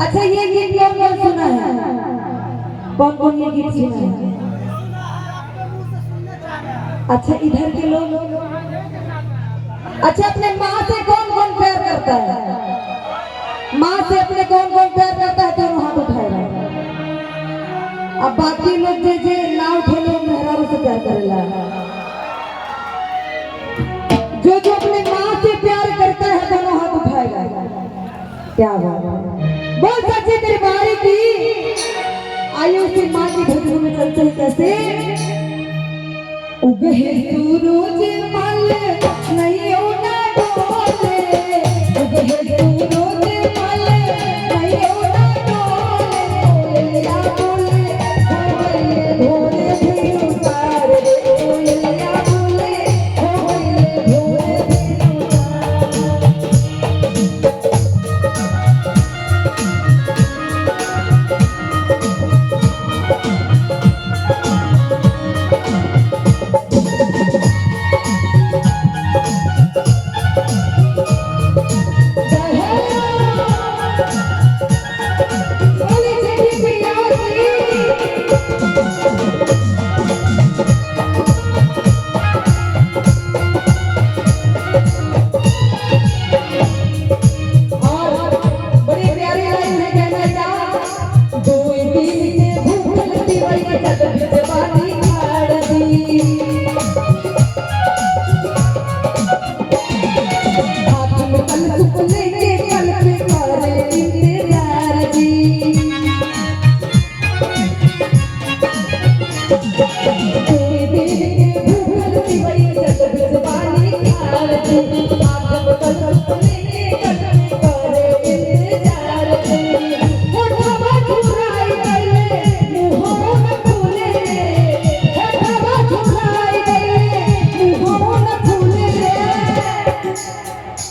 अच्छा ये गीत कौन कौन सुना है? कौन कौन ये गीत सुना है? अच्छा इधर के लोग। अच्छा अपने माँ से कौन कौन प्यार करता है? माँ से अपने कौन कौन प्यार करता है? तो हाथ उठाएगा। अब बाकी लोग जे ना उठे लोग मेहरारू से प्यार करेला। जो अपने माँ से प्यार करता है दोनों हाथ उठाएगा। क्या बात है, बोल सच्ची तेरी बारी की आयु की माँ की भजनों में चलते हैं कैसे? उगे सूरज मल नहीं होना डोले, उगे सूरज मल नहीं होना डोले, या बोले भोले भी उतार दे, या बोले भोले भी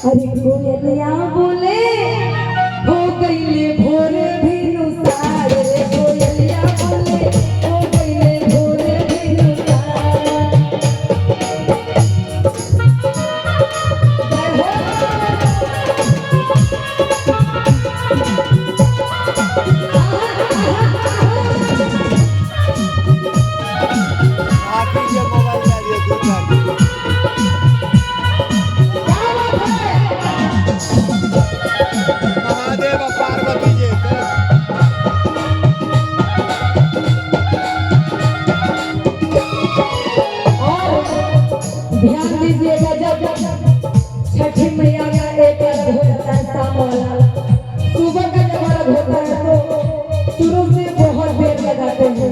अरे कोयलिया बोले हो गईले भोर भी नुसार, कोयलिया बोले हो गईले भोर भी नुसार। ध्यान दीजिएगा जब छठी मैया का एक अर्घ हो जाता है शाम वाला, सुबह का जब अर्घ होता है तो शुरू से बहुत देर लगाते हैं।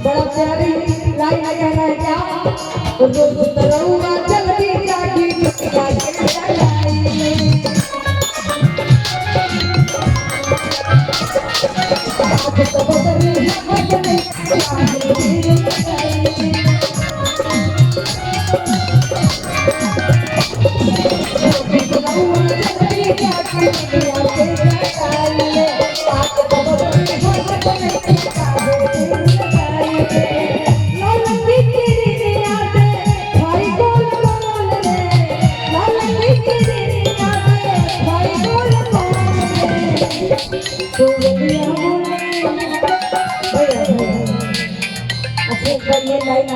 बड़ा प्यारी लाइन कहना है क्या? रोज तरौआ जल्दी जागी अच्छा ये लाइन